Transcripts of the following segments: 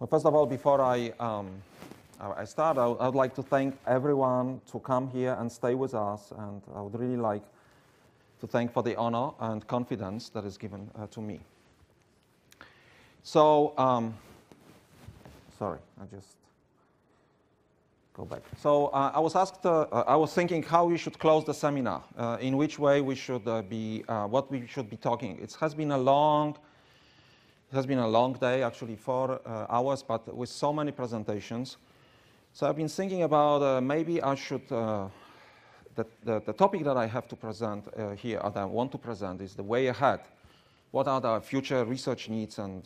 Well, first of all, before I start, I would like to thank everyone to come here and stay with us, and I would really like to thank for the honor and confidence that is given to me. So, sorry, I just go back. So I was asked, I was thinking how we should close the seminar, in which way we should what we should be talking. It has been a long day, actually 4 hours, but with so many presentations. So I've been thinking about maybe I should, the topic that I have to present here, that I want to present, is the way ahead. What are the future research needs and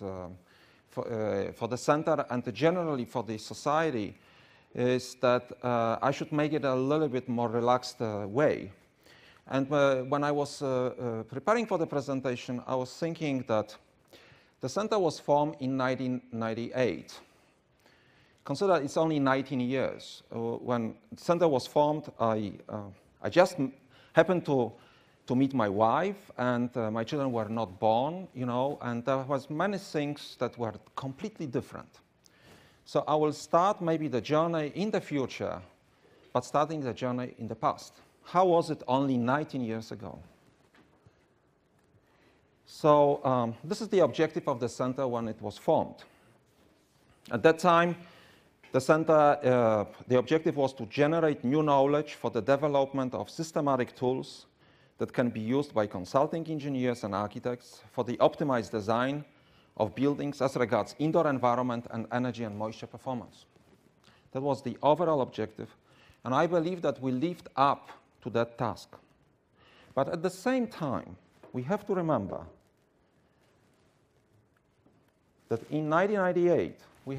for the center and generally for the society, is that I should make it a little bit more relaxed way. And when I was preparing for the presentation, I was thinking that the center was formed in 1998. Consider it's only 19 years. When the center was formed, I just happened to meet my wife, and my children were not born, you know, and there was many things that were completely different. So I will start maybe the journey in the future, but starting the journey in the past. How was it only 19 years ago? So this is the objective of the center when it was formed. At that time, the center, the objective was to generate new knowledge for the development of systematic tools that can be used by consulting engineers and architects for the optimized design of buildings as regards indoor environment and energy and moisture performance. That was the overall objective, and I believe that we lived up to that task. But at the same time, we have to remember that in 1998, we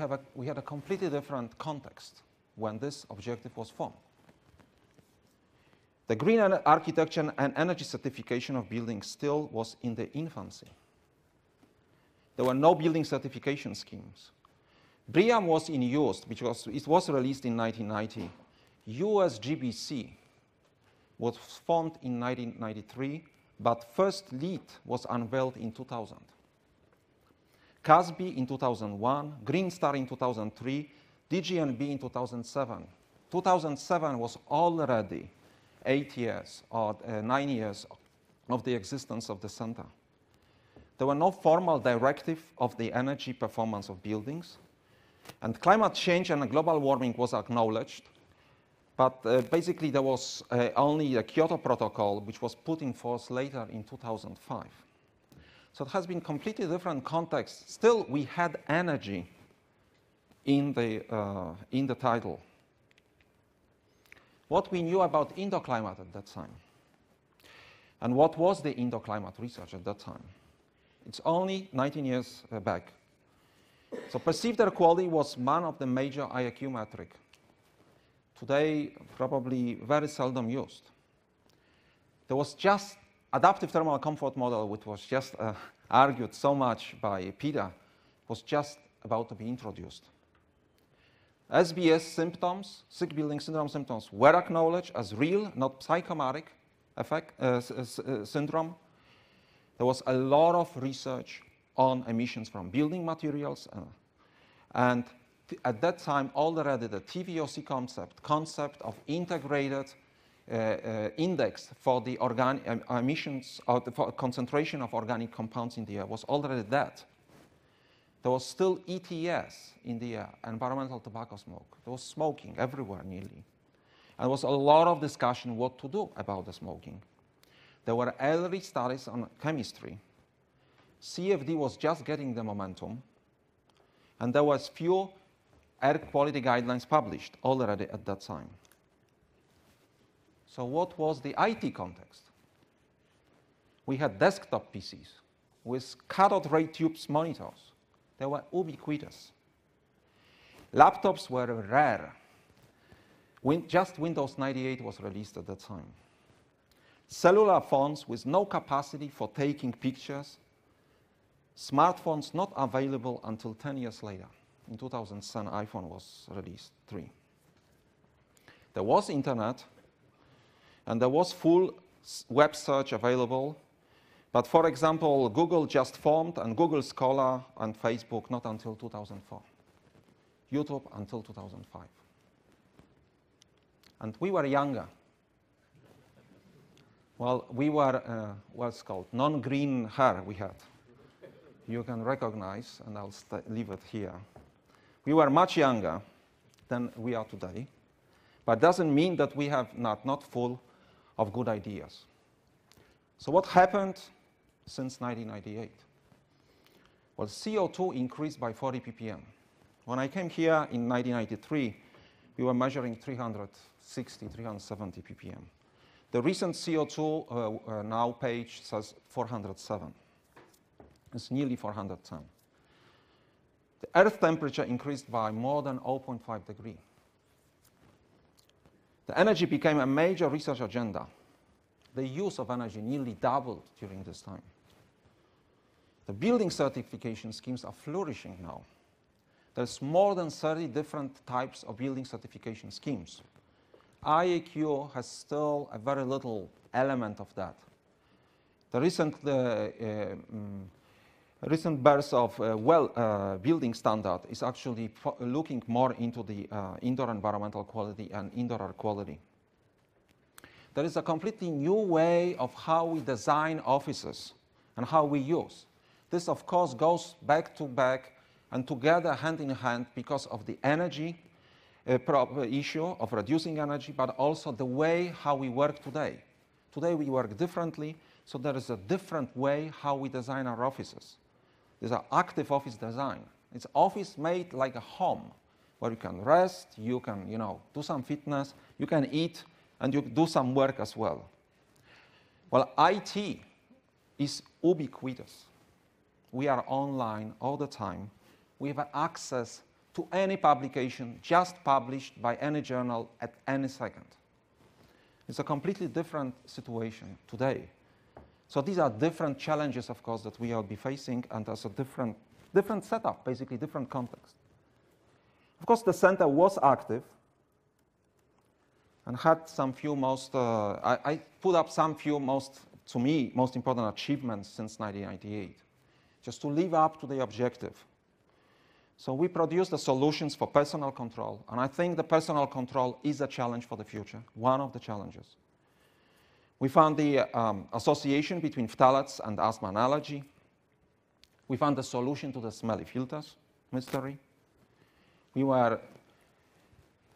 had a completely different context when this objective was formed. The green architecture and energy certification of buildings still was in the infancy. There were no building certification schemes. BREEAM was in use because it was released in 1990. USGBC was formed in 1993, but first LEED was unveiled in 2000. CASB in 2001, Green Star in 2003, DGNB in 2007. 2007 was already 8 years or 9 years of the existence of the center. There were no formal directive of the energy performance of buildings, and climate change and global warming was acknowledged, but basically there was only a Kyoto Protocol, which was put in force later in 2005. So it has been completely different context. Still, we had energy in the title. What we knew about indoor climate at that time, and what was the indoor climate research at that time? It's only 19 years back. So perceived air quality was one of the major IAQ metric. Today, probably very seldom used. There was just adaptive thermal comfort model, which was just argued so much by Peter, was just about to be introduced. SBS symptoms, sick building syndrome symptoms, were acknowledged as real, not psychomatic syndrome. There was a lot of research on emissions from building materials, and at that time already the TVOC concept of integrated index for the emissions or the concentration of organic compounds in the air was already that. There was still ETS in the air, environmental tobacco smoke. There was smoking everywhere nearly. And there was a lot of discussion what to do about the smoking. There were early studies on chemistry. CFD was just getting the momentum, and there was few air quality guidelines published already at that time. So what was the IT context? We had desktop PCs with cathode ray tubes monitors. They were ubiquitous. Laptops were rare. Just Windows 98 was released at that time. Cellular phones with no capacity for taking pictures. Smartphones not available until 10 years later. In 2007, iPhone was released, 3. There was internet, and there was full web search available. But for example, Google just formed, and Google Scholar and Facebook not until 2004. YouTube until 2005. And we were younger. Well, we were what's called non-green hair we had. You can recognize, and I'll leave it here. We were much younger than we are today, but doesn't mean that we have not full of good ideas. So what happened since 1998? Well, CO2 increased by 40 ppm. When I came here in 1993, we were measuring 360, 370 ppm. The recent CO2 now page says 407. It's nearly 410. The Earth temperature increased by more than 0.5 degrees. The energy became a major research agenda. The use of energy nearly doubled during this time. The building certification schemes are flourishing now. There's more than 30 different types of building certification schemes. IAQ has still a very little element of that. The recent birth of building standard is actually looking more into the indoor environmental quality and indoor air quality. There is a completely new way of how we design offices and how we use. This, of course, goes back to back and together, hand in hand, because of the energy issue of reducing energy, but also the way how we work today. Today we work differently, so there is a different way how we design our offices. These are active office design. It's office made like a home, where you can rest, you can, do some fitness, you can eat, and you do some work as well. Well, IT is ubiquitous. We are online all the time. We have access to any publication just published by any journal at any second. It's a completely different situation today. So these are different challenges, of course, that we will be facing, and there's a different setup, basically different context. Of course, the center was active and had some few I put up some few to me, most important achievements since 1998, just to live up to the objective. So we produced the solutions for personal control, and I think the personal control is a challenge for the future, one of the challenges. We found the association between phthalates and asthma and allergy. We found the solution to the smelly filters mystery. We were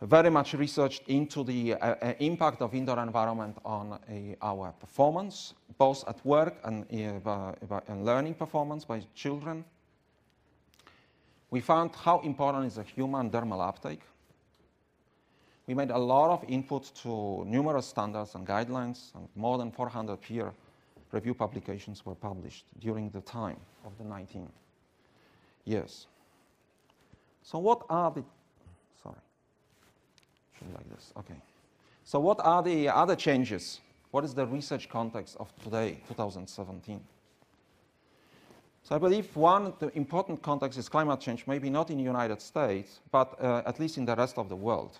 very much researched into the impact of indoor environment on our performance, both at work and learning performance by children. We found how important is the human thermal uptake. We made a lot of input to numerous standards and guidelines, and more than 400 peer review publications were published during the time of the 19 years. So what are the, like this, okay. So what are the other changes? What is the research context of today, 2017? So I believe the important context is climate change, maybe not in the United States, but at least in the rest of the world.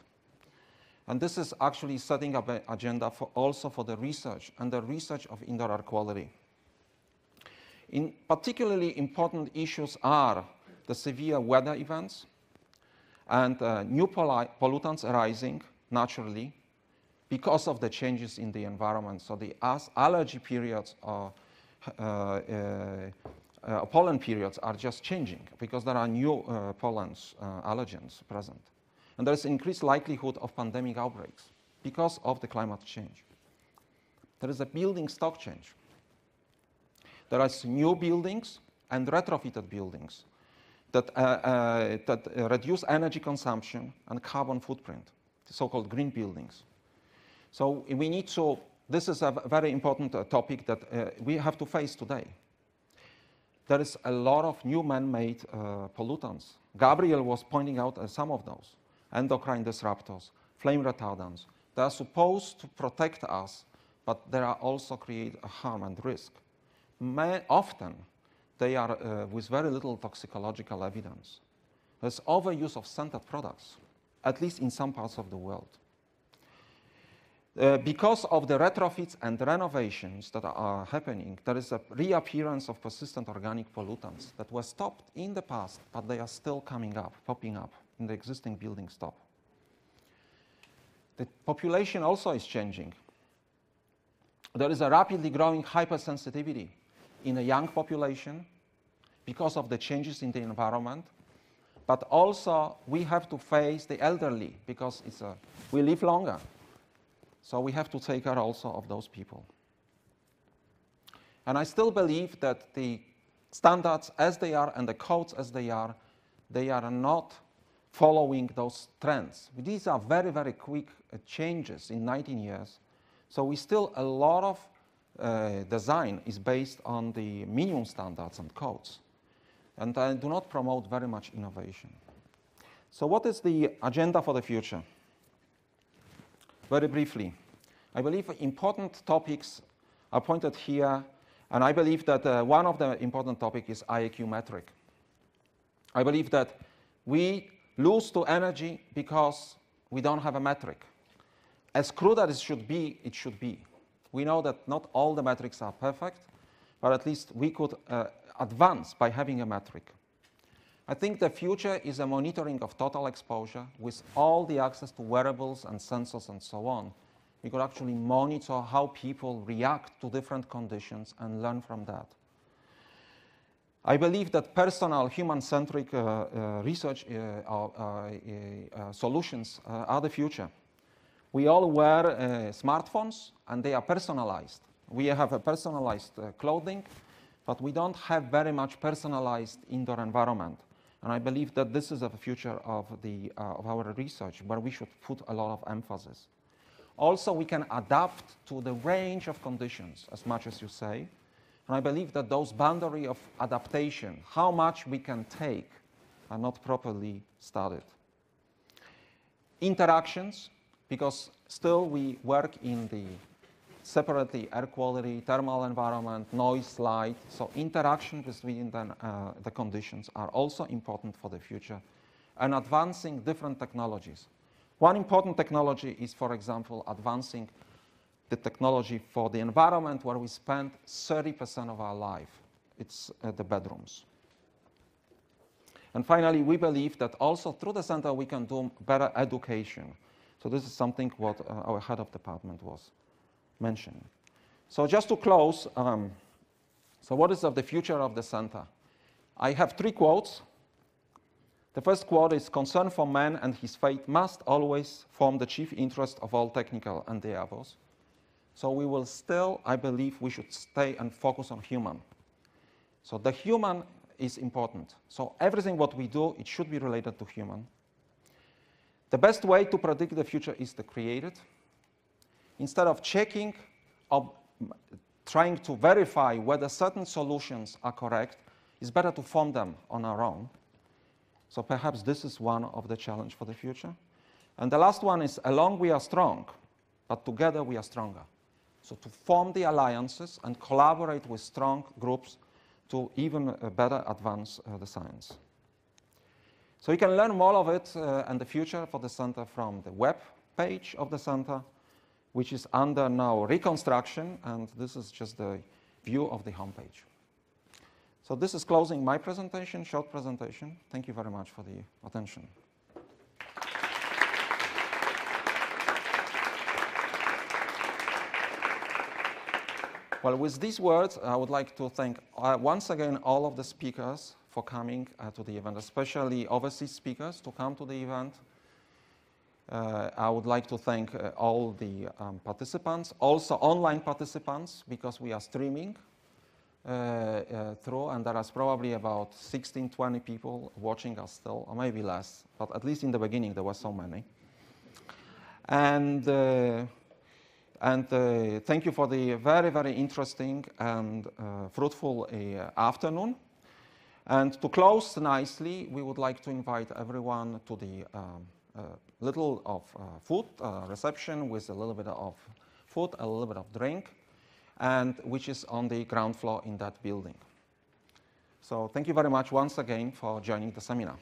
And this is actually setting up an agenda also for the research and the research of indoor air quality. Particularly important issues are the severe weather events and new pollutants arising naturally because of the changes in the environment. So the allergy periods or pollen periods are just changing because there are new pollens, allergens present. And there is increased likelihood of pandemic outbreaks because of the climate change. There is a building stock change. There are new buildings and retrofitted buildings that reduce energy consumption and carbon footprint, the so-called green buildings. So we need to, this is a very important topic that we have to face today. There is a lot of new man-made pollutants. Gabriel was pointing out some of those. Endocrine disruptors, flame retardants. They are supposed to protect us, but they are also create a harm and risk. Often, they are with very little toxicological evidence. There's overuse of scented products, at least in some parts of the world. Because of the retrofits and renovations that are happening, there is a reappearance of persistent organic pollutants that were stopped in the past, but they are still coming up, popping up in the existing building stop. The population also is changing. There is a rapidly growing hypersensitivity in a young population because of the changes in the environment. But also, we have to face the elderly because we live longer. So we have to take care also of those people. And I still believe that the standards as they are and the codes as they are not following those trends. These are very, very quick changes in 19 years. So we still, a lot of design is based on the minimum standards and codes. And I do not promote very much innovation. So what is the agenda for the future? Very briefly, I believe important topics are pointed here, and I believe that one of the important topics is IAQ metric. I believe that we lose to energy because we don't have a metric. As crude as it should be. We know that not all the metrics are perfect, but at least we could advance by having a metric. I think the future is a monitoring of total exposure with all the access to wearables and sensors and so on. We could actually monitor how people react to different conditions and learn from that. I believe that personal, human-centric research solutions are the future. We all wear smartphones, and they are personalized. We have a personalized clothing, but we don't have very much personalized indoor environment. And I believe that this is the future of our research, where we should put a lot of emphasis. Also, we can adapt to the range of conditions as much as you say. And I believe that those boundaries of adaptation, how much we can take, are not properly studied. Interactions, because still we work in the separately air quality, thermal environment, noise, light. So interaction between the conditions are also important for the future. And advancing different technologies. One important technology is, for example, advancing the technology for the environment where we spend 30% of our life. It's the bedrooms. And finally, we believe that also through the center we can do better education. So this is something what our head of department was mentioning. So just to close, so what is of the future of the center? I have 3 quotes. The first quote is, "Concern for man and his fate must always form the chief interest of all technical endeavors." So we will still, I believe, we should stay and focus on human. So the human is important. So everything what we do, it should be related to human. The best way to predict the future is to create it. Instead of checking or trying to verify whether certain solutions are correct, it's better to form them on our own. So perhaps this is one of the challenges for the future. And the last one is, alone we are strong, but together we are stronger. So to form the alliances and collaborate with strong groups to even better advance the science. So you can learn more of it and the future for the center from the web page of the center, which is under now reconstruction, and this is just the view of the homepage. So this is closing my presentation, short presentation. Thank you very much for the attention. Well, with these words, I would like to thank once again all of the speakers for coming to the event, especially overseas speakers to come to the event. I would like to thank all the participants, also online participants, because we are streaming through, and there is probably about 16, 20 people watching us still, or maybe less, but at least in the beginning there were so many. And thank you for the very, very interesting and fruitful afternoon. And to close nicely, we would like to invite everyone to the little of food reception with a little bit of food, a little bit of drink, and which is on the ground floor in that building. So thank you very much once again for joining the seminar.